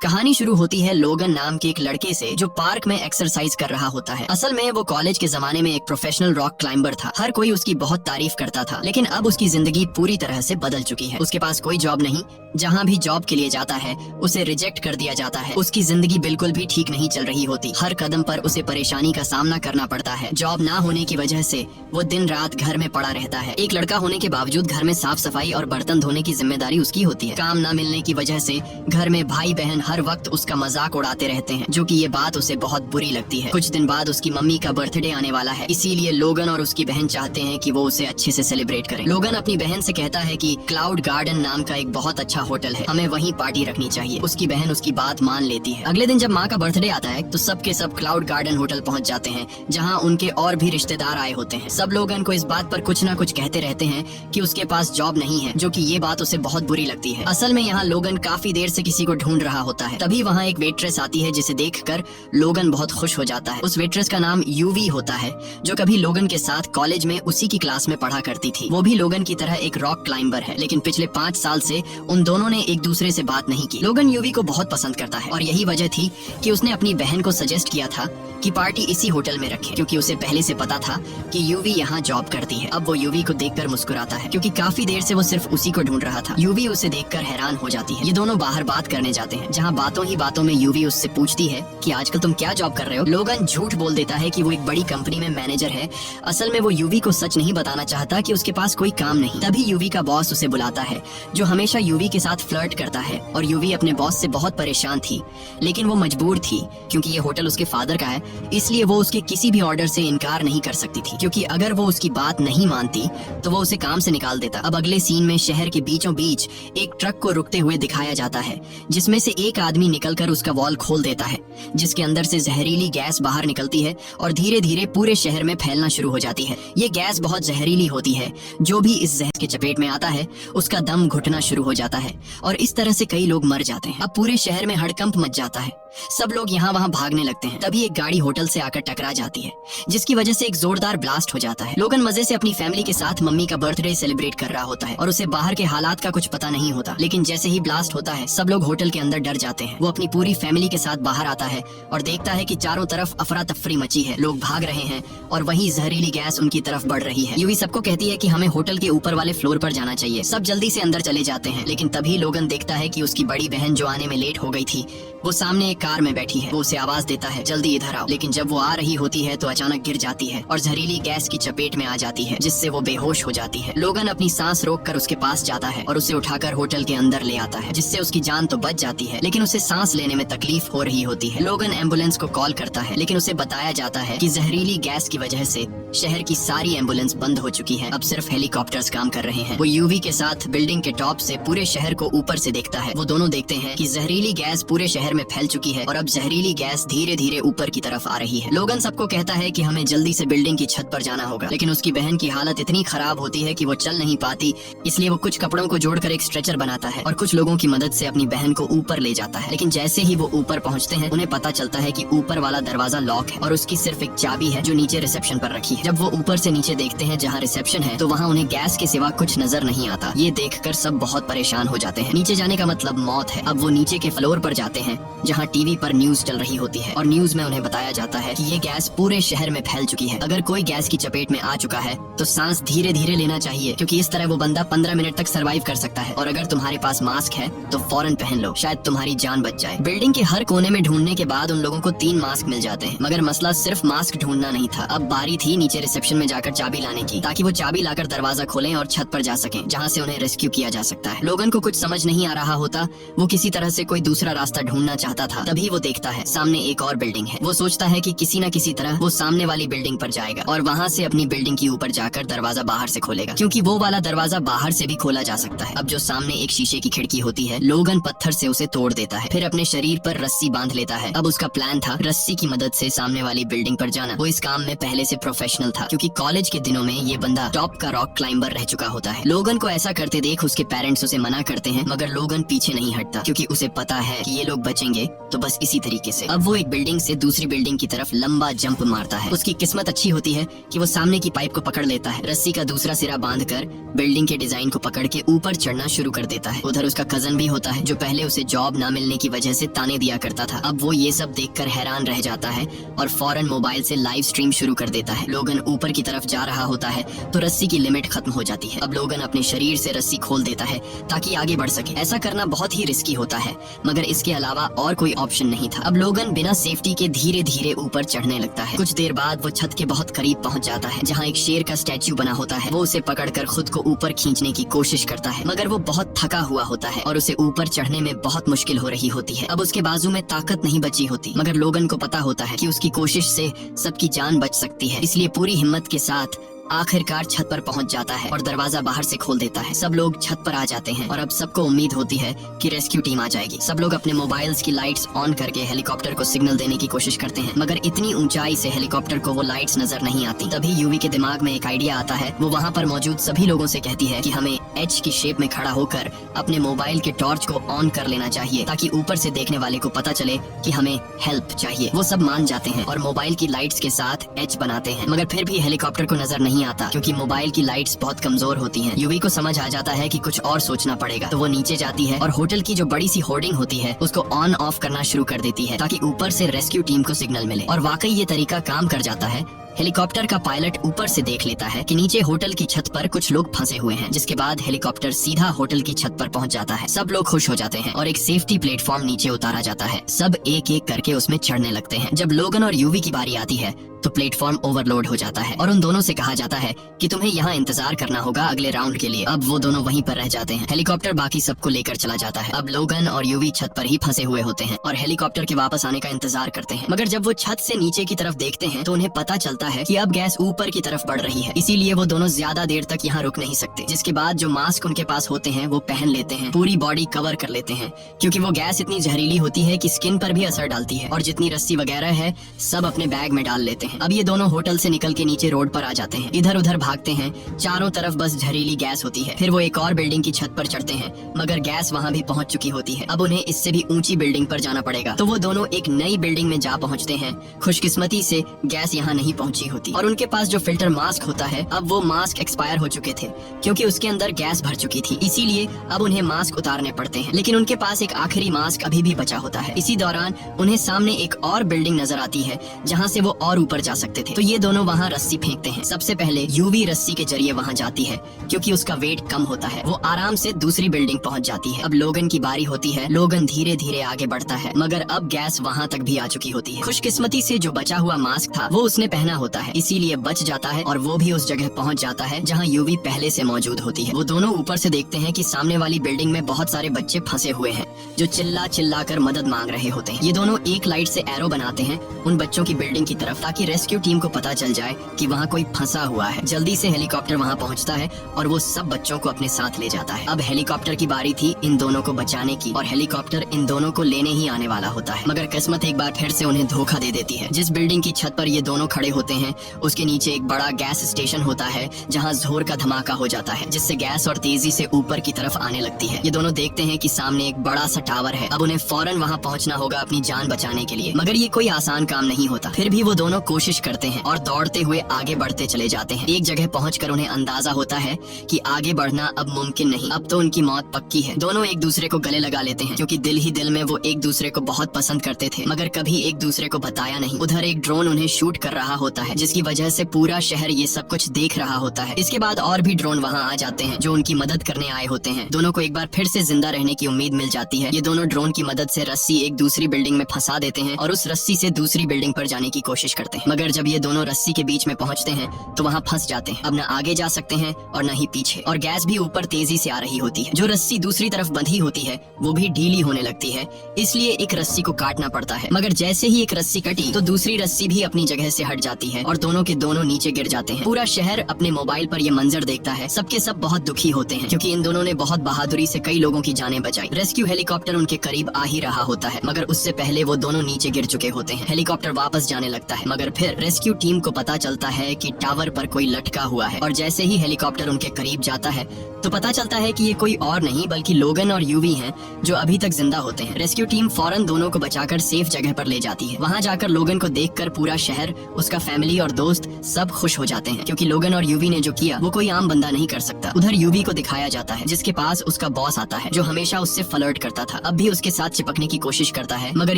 कहानी शुरू होती है लोगन नाम के एक लड़के से जो पार्क में एक्सरसाइज कर रहा होता है। असल में वो कॉलेज के जमाने में एक प्रोफेशनल रॉक क्लाइंबर था। हर कोई उसकी बहुत तारीफ करता था, लेकिन अब उसकी जिंदगी पूरी तरह से बदल चुकी है। उसके पास कोई जॉब नहीं, जहाँ भी जॉब के लिए जाता है उसे रिजेक्ट कर दिया जाता है। उसकी जिंदगी बिल्कुल भी ठीक नहीं चल रही होती। हर कदम पर उसे परेशानी का सामना करना पड़ता है। जॉब ना होने की वजह से वो दिन रात घर में पड़ा रहता है। एक लड़का होने के बावजूद घर में साफ सफाई और बर्तन धोने की जिम्मेदारी उसकी होती है। काम न मिलने की वजह से घर में भाई बहन हर वक्त उसका मजाक उड़ाते रहते हैं, जो कि ये बात उसे बहुत बुरी लगती है। कुछ दिन बाद उसकी मम्मी का बर्थडे आने वाला है, इसीलिए लोगन और उसकी बहन चाहते हैं कि वो उसे अच्छे से सेलिब्रेट करें। लोगन अपनी बहन से कहता है कि क्लाउड गार्डन नाम का एक बहुत अच्छा होटल है, हमें वहीं पार्टी रखनी चाहिए। उसकी बहन उसकी बात मान लेती है। अगले दिन जब माँ का बर्थडे आता है तो सब के सब क्लाउड गार्डन होटल पहुँच जाते हैं, जहाँ उनके और भी रिश्तेदार आए होते हैं। सब लोगन को इस बात पर कुछ न कुछ कहते रहते हैं कि उसके पास जॉब नहीं है, जो कि ये बात उसे बहुत बुरी लगती है। असल में यहाँ लोगन काफी देर से किसी को ढूंढ रहा होता है। तभी वहाँ एक वेट्रेस आती है, जिसे देखकर लोगन बहुत खुश हो जाता है। उस वेट्रेस का नाम यूवी होता है, जो कभी लोगन के साथ कॉलेज में उसी की क्लास में पढ़ा करती थी। वो भी लोगन की तरह एक रॉक क्लाइंबर है, लेकिन पिछले 5 साल से उन दोनों ने एक दूसरे से बात नहीं की। लोगन यूवी को बहुत पसंद करता है और यही वजह थी कि उसने अपनी बहन को सजेस्ट किया था कि पार्टी इसी होटल में रखे, क्योंकि उसे पहले से पता था कि यूवी यहाँ जॉब करती है। अब वो यूवी को देखकर मुस्कुराता है, क्योंकि काफी देर से वो सिर्फ उसी को ढूंढ रहा था। यूवी उसे देखकर हैरान हो जाती है। ये दोनों बाहर बात करने जाते हैं, जहाँ बातों ही बातों में यूवी उससे पूछती है कि आजकल तुम क्या जॉब कर रहे हो। लोगन झूठ बोल देता है कि वो एक बड़ी कंपनी में मैनेजर है। असल में वो यूवी को सच नहीं बताना चाहता कि उसके पास कोई काम नहीं। तभी यूवी का बॉस उसे बुलाता है, जो हमेशा यूवी के साथ फ्लर्ट करता है, और यूवी अपने बॉस से बहुत परेशान थी, लेकिन वो मजबूर थी क्योंकि ये होटल उसके फादर का है, इसलिए वो उसके किसी भी ऑर्डर से इनकार नहीं कर सकती थी, क्योंकि अगर वो उसकी बात नहीं मानती तो वो उसे काम से निकाल देता। अब अगले सीन में शहर के बीचों बीच एक ट्रक को रुकते हुए दिखाया जाता है, जिसमें से एक आदमी निकलकर उसका वॉल खोल देता है, जिसके अंदर से जहरीली गैस बाहर निकलती है और धीरे धीरे पूरे शहर में फैलना शुरू हो जाती है। ये गैस बहुत जहरीली होती है। जो भी इस जहर के चपेट में आता है उसका दम घुटना शुरू हो जाता है, और इस तरह से कई लोग मर जाते हैं। अब पूरे शहर में हड़कंप मच जाता है। सब लोग यहाँ वहाँ भागने लगते हैं। तभी एक गाड़ी होटल से आकर टकरा जाती है, जिसकी वजह से एक जोरदार ब्लास्ट हो जाता है। लोगन मजे से अपनी फैमिली के साथ मम्मी का बर्थडे सेलिब्रेट कर रहा होता है और उसे बाहर के हालात का कुछ पता नहीं होता। लेकिन जैसे ही ब्लास्ट होता है सब लोग होटल के अंदर डर जाते हैं। वो अपनी पूरी फैमिली के साथ बाहर आता है और देखता है कि चारों तरफ अफरा तफरी मची है, लोग भाग रहे हैं और वही जहरीली गैस उनकी तरफ बढ़ रही है। यूवी सबको कहती है कि हमें होटल के ऊपर वाले फ्लोर पर जाना चाहिए। सब जल्दी से अंदर चले जाते हैं, लेकिन तभी लोगन देखता है कि उसकी बड़ी बहन जो आने में लेट हो गई थी, वो सामने एक कार में बैठी है। वो उसे आवाज देता है, जल्दी इधर आओ। लेकिन जब वो आ रही होती है तो अचानक गिर जाती है और जहरीली गैस की चपेट में आ जाती है, जिससे वो बेहोश हो जाती है। लोगन अपनी सांस रोककर उसके पास जाता है और उसे उठाकर होटल के अंदर ले आता है, जिससे उसकी जान तो बच जाती है, लेकिन उसे सांस लेने में तकलीफ हो रही होती है। लोगन एम्बुलेंस को कॉल करता है, लेकिन उसे बताया जाता है कि जहरीली गैस की वजह से शहर की सारी एम्बुलेंस बंद हो चुकी है। अब सिर्फ हेलीकॉप्टर्स काम कर रहे हैं। वो यूवी के साथ बिल्डिंग के टॉप से पूरे शहर को ऊपर से देखता है। वो दोनों देखते हैं कि जहरीली गैस पूरे शहर में फैल चुकी है और अब जहरीली गैस धीरे धीरे ऊपर की तरफ आ रही है। लोगन सबको कहता है कि हमें जल्दी से बिल्डिंग की छत पर जाना होगा, लेकिन उसकी बहन की हालत इतनी खराब होती है कि वो चल नहीं पाती, इसलिए वो कुछ कपड़ों को जोड़कर एक स्ट्रेचर बनाता है और कुछ लोगों की मदद से अपनी बहन को ऊपर ले जाता है। लेकिन जैसे ही वो ऊपर पहुंचते हैं उन्हें पता चलता है कि ऊपर वाला दरवाजा लॉक है और उसकी सिर्फ एक चाबी है जो नीचे रिसेप्शन पर रखी है। जब वो ऊपर से नीचे देखते हैं जहाँ रिसेप्शन है, तो वहाँ उन्हें गैस के सिवा कुछ नजर नहीं आता। ये देखकर सब बहुत परेशान हो जाते हैं। नीचे जाने का मतलब मौत है। अब वो नीचे के फ्लोर पर जाते हैं, जहाँ टीवी पर न्यूज चल रही होती है और न्यूज में उन्हें बताया जाता है कि ये गैस पूरे शहर में फैल चुकी है। अगर कोई गैस की चपेट में आ चुका है तो सांस धीरे धीरे लेना चाहिए, क्योंकि इस तरह वो बंदा 15 मिनट तक सरवाइव कर सकता है। और अगर तुम्हारे पास मास्क है तो फौरन पहन लो, शायद तुम्हारी जान बच जाए। बिल्डिंग के हर कोने में ढूंढने के बाद उन लोगों को 3 मास्क मिल जाते हैं, मगर मसला सिर्फ मास्क ढूंढना नहीं था। अब बारी थी नीचे रिसेप्शन में जाकर चाबी लाने की, ताकि वो चाबी लाकर दरवाजा खोलें और छत पर जा सकें, जहाँ से उन्हें रेस्क्यू किया जा सकता है। लोगन को कुछ समझ नहीं आ रहा होता। वो किसी तरह से कोई दूसरा रास्ता ढूंढना चाहता था। तभी वो देखता है सामने एक और बिल्डिंग है। वो सोचता है कि किसी न किसी तरह वो सामने वाली बिल्डिंग पर जाएगा और वहाँ से अपनी बिल्डिंग की ऊपर जाकर दरवाजा बाहर से खोलेगा, क्योंकि वो वाला दरवाजा बाहर से भी खोला जा सकता है। अब जो सामने एक शीशे की खिड़की होती है, लोगन पत्थर से उसे तोड़ देता है, फिर अपने शरीर पर रस्सी बांध लेता है। अब उसका प्लान था रस्सी की मदद से सामने वाली बिल्डिंग पर जाना। वो इस काम में पहले से प्रोफेशनल था, क्योंकि कॉलेज के दिनों में ये बंदा टॉप का रॉक क्लाइंबर रह चुका होता है। लोगन को ऐसा करते देख उसके पेरेंट्स उसे मना करते हैं, मगर लोगन पीछे नहीं हटता, क्योंकि उसे पता है कि ये लोग बच्चे सोचेंगे तो बस इसी तरीके से। अब वो एक बिल्डिंग से दूसरी बिल्डिंग की तरफ लंबा जंप मारता है। उसकी किस्मत अच्छी होती है कि वो सामने की पाइप को पकड़ लेता है। रस्सी का दूसरा सिरा बांधकर बिल्डिंग के डिजाइन को पकड़ के ऊपर चढ़ना शुरू कर देता है। उधर उसका कजन भी होता है जो पहले उसे जॉब ना मिलने की वजह से ताने दिया करता था। अब वो ये सब देखकर हैरान रह जाता है और फौरन मोबाइल से लाइव स्ट्रीम शुरू कर देता है। लोगन ऊपर की तरफ जा रहा होता है तो रस्सी की लिमिट खत्म हो जाती है। अब लोगन अपने शरीर से रस्सी खोल देता है ताकि आगे बढ़ सके। ऐसा करना बहुत ही रिस्की होता है मगर इसके अलावा और कोई ऑप्शन नहीं था। अब लोगन बिना सेफ्टी के धीरे धीरे ऊपर चढ़ने लगता है। कुछ देर बाद वो छत के बहुत करीब पहुंच जाता है जहाँ एक शेर का स्टैच्यू बना होता है। वो उसे पकड़कर खुद को ऊपर खींचने की कोशिश करता है मगर वो बहुत थका हुआ होता है और उसे ऊपर चढ़ने में बहुत मुश्किल हो रही होती है। अब उसके बाजू में ताकत नहीं बची होती मगर लोगन को पता होता है कि उसकी कोशिश से सबकी जान बच सकती है, इसलिए पूरी हिम्मत के साथ आखिरकार छत पर पहुंच जाता है और दरवाजा बाहर से खोल देता है। सब लोग छत पर आ जाते हैं और अब सबको उम्मीद होती है कि रेस्क्यू टीम आ जाएगी। सब लोग अपने मोबाइल्स की लाइट्स ऑन करके हेलीकॉप्टर को सिग्नल देने की कोशिश करते हैं मगर इतनी ऊंचाई से हेलीकॉप्टर को वो लाइट्स नजर नहीं आती। तभी यूवी के दिमाग में एक आइडिया आता है। वो वहाँ पर मौजूद सभी लोगों से कहती है कि हमें एच की शेप में खड़ा होकर अपने मोबाइल के टॉर्च को ऑन कर लेना चाहिए ताकि ऊपर से देखने वाले को पता चले कि हमें हेल्प चाहिए। वो सब मान जाते हैं और मोबाइल की लाइट्स के साथ एच बनाते हैं मगर फिर भी हेलीकॉप्टर को नजर नहीं आता क्योंकि मोबाइल की लाइट्स बहुत कमजोर होती हैं। यूवी को समझ आ जाता है कि कुछ और सोचना पड़ेगा तो वो नीचे जाती है और होटल की जो बड़ी सी होर्डिंग होती है उसको ऑन ऑफ करना शुरू कर देती है ताकि ऊपर से रेस्क्यू टीम को सिग्नल मिले। और वाकई ये तरीका काम कर जाता है। हेलीकॉप्टर का पायलट ऊपर से देख लेता है कि नीचे होटल की छत पर कुछ लोग फंसे हुए हैं, जिसके बाद हेलीकॉप्टर सीधा होटल की छत पर पहुंच जाता है। सब लोग खुश हो जाते हैं और एक सेफ्टी प्लेटफॉर्म नीचे उतारा जाता है। सब एक एक करके उसमें चढ़ने लगते हैं। जब लोगन और यूवी की बारी आती है तो प्लेटफॉर्म ओवरलोड हो जाता है और उन दोनों से कहा जाता है कि तुम्हें यहाँ इंतजार करना होगा अगले राउंड के लिए। अब वो दोनों वहीं पर रह जाते हैं। हेलीकॉप्टर बाकी सबको लेकर चला जाता है। अब लोगन और यूवी छत पर ही फंसे हुए होते हैं और हेलीकॉप्टर के वापस आने का इंतजार करते हैं। मगर जब वो छत से नीचे की तरफ देखते हैं तो उन्हें पता चलता है कि अब गैस ऊपर की तरफ बढ़ रही है, इसीलिए वो दोनों ज्यादा देर तक यहाँ रुक नहीं सकते। जिसके बाद जो मास्क उनके पास होते हैं वो पहन लेते हैं, पूरी बॉडी कवर कर लेते हैं क्योंकि वो गैस इतनी जहरीली होती है कि स्किन पर भी असर डालती है। और जितनी रस्सी वगैरह है सब अपने बैग में डाल लेते हैं। अब ये दोनों होटल से निकल के नीचे रोड पर आ जाते हैं। इधर उधर भागते हैं, चारों तरफ बस जहरीली गैस होती है। फिर वो एक और बिल्डिंग की छत पर चढ़ते हैं मगर गैस वहाँ भी पहुँच चुकी होती है। अब उन्हें इससे भी ऊंची बिल्डिंग पर जाना पड़ेगा। तो वो दोनों एक नई बिल्डिंग में जा पहुँचते हैं। खुशकिस्मती से गैस यहाँ नहीं पहुँची होती और उनके पास जो फिल्टर मास्क होता है अब वो मास्क एक्सपायर हो चुके थे क्योंकि उसके अंदर गैस भर चुकी थी, इसीलिए अब उन्हें मास्क उतारने पड़ते हैं। लेकिन उनके पास एक आखिरी मास्क अभी भी बचा होता है। इसी दौरान उन्हें सामने एक और बिल्डिंग नजर आती है जहाँ से वो और ऊपर जा सकते थे। तो ये दोनों वहाँ रस्सी फेंकते हैं। सबसे पहले यूवी रस्सी के जरिए वहाँ जाती है क्योंकि उसका वेट कम होता है। वो आराम से दूसरी बिल्डिंग पहुँच जाती है। अब लोगन की बारी होती है। लोगन धीरे धीरे आगे बढ़ता है मगर अब गैस वहाँ तक भी आ चुकी होती है। खुशकिस्मती से जो बचा हुआ मास्क था वो उसने पहना होता है, इसीलिए बच जाता है और वो भी उस जगह पहुंच जाता है जहां यूवी पहले से मौजूद होती है। वो दोनों ऊपर से देखते हैं कि सामने वाली बिल्डिंग में बहुत सारे बच्चे फंसे हुए हैं जो चिल्ला चिल्ला कर मदद मांग रहे होते हैं। ये दोनों एक लाइट से एरो बनाते हैं उन बच्चों की बिल्डिंग की तरफ ताकि रेस्क्यू टीम को पता चल जाए कि वहाँ कोई फंसा हुआ है। जल्दी से हेलीकॉप्टर वहाँ पहुँचता है और वो सब बच्चों को अपने साथ ले जाता है। अब हेलीकॉप्टर की बारी थी इन दोनों को बचाने की और हेलीकॉप्टर इन दोनों को लेने ही आने वाला होता है मगर किस्मत एक बार फिर से उन्हें धोखा दे देती है। जिस बिल्डिंग की छत पर ये दोनों खड़े होते हैं उसके नीचे एक बड़ा गैस स्टेशन होता है जहां जोर का धमाका हो जाता है जिससे गैस और तेजी से ऊपर की तरफ आने लगती है। ये दोनों देखते हैं कि सामने एक बड़ा सा टावर है। अब उन्हें फौरन वहां पहुंचना होगा अपनी जान बचाने के लिए मगर ये कोई आसान काम नहीं होता। फिर भी वो दोनों कोशिश करते हैं और दौड़ते हुए आगे बढ़ते चले जाते हैं। एक जगह पहुंचकर उन्हें अंदाजा होता है कि आगे बढ़ना अब मुमकिन नहीं, अब तो उनकी मौत पक्की है। दोनों एक दूसरे को गले लगा लेते हैं क्योंकि दिल ही दिल में वो एक दूसरे को बहुत पसंद करते थे मगर कभी एक दूसरे को बताया नहीं। उधर एक ड्रोन उन्हें शूट कर रहा होता है जिसकी वजह से पूरा शहर ये सब कुछ देख रहा होता है। इसके बाद और भी ड्रोन वहाँ आ जाते हैं जो उनकी मदद करने आए होते हैं। दोनों को एक बार फिर से जिंदा रहने की उम्मीद मिल जाती है। ये दोनों ड्रोन की मदद से रस्सी एक दूसरी बिल्डिंग में फंसा देते हैं और उस रस्सी से दूसरी बिल्डिंग पर जाने की कोशिश करते हैं मगर जब ये दोनों रस्सी के बीच में पहुंचते हैं तो वहाँ फंस जाते हैं। अब न आगे जा सकते हैं और न ही पीछे और गैस भी ऊपर तेजी से आ रही होती है। जो रस्सी दूसरी तरफ बंधी होती है वो भी ढीली होने लगती है, इसलिए एक रस्सी को काटना पड़ता है मगर जैसे ही एक रस्सी कटी तो दूसरी रस्सी भी अपनी जगह से हट जाती है और दोनों के दोनों नीचे गिर जाते हैं। पूरा शहर अपने मोबाइल पर ये मंजर देखता है। सबके सब बहुत दुखी होते हैं क्योंकि इन दोनों ने बहुत बहादुरी से कई लोगों की जानें बचाई। रेस्क्यू हेलीकॉप्टर उनके करीब आ ही रहा होता है मगर उससे पहले वो दोनों नीचे गिर चुके होते हैं। हेलीकॉप्टर वापस जाने लगता है मगर फिर रेस्क्यू टीम को पता चलता है कि टावर पर कोई लटका हुआ है और जैसे ही हेलीकॉप्टर उनके करीब जाता है तो पता चलता है कि ये कोई और नहीं बल्कि लोगन और यूवी हैं जो अभी तक जिंदा होते हैं। रेस्क्यू टीम फौरन दोनों को बचाकर सेफ जगह पर ले जाती है। वहाँ जाकर लोगन को देखकर पूरा शहर, उसका फैमिली और दोस्त सब खुश हो जाते हैं क्योंकि लोगन और यूवी ने जो किया वो कोई आम बंदा नहीं कर सकता। उधर यूवी को दिखाया जाता है जिसके पास उसका बॉस आता है जो हमेशा उससे फ्लर्ट करता था। अब भी उसके साथ चिपकने की कोशिश करता है मगर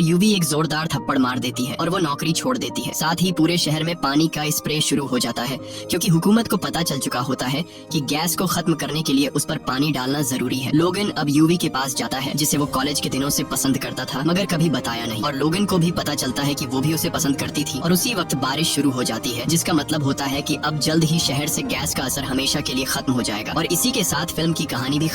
यूवी एक जोरदार थप्पड़ मार देती है और वो नौकरी छोड़ देती है। साथ ही पूरे शहर में पानी का स्प्रे शुरू हो जाता है क्योंकि हुकूमत को पता चल चुका होता है कि गैस को खत्म करने के लिए उस पर पानी डालना जरूरी है। लोगन अब यूवी के पास जाता है जिसे वो कॉलेज के दिनों से पसंद करता था मगर कभी बताया नहीं, और लोगन को भी पता चलता है कि वो भी उसे पसंद करती थी। और उसी वक्त बारिश शुरू हो जाती है जिसका मतलब होता है कि अब जल्द ही शहर से गैस का असर हमेशा के लिए खत्म हो जाएगा। और इसी के साथ फिल्म की कहानी भी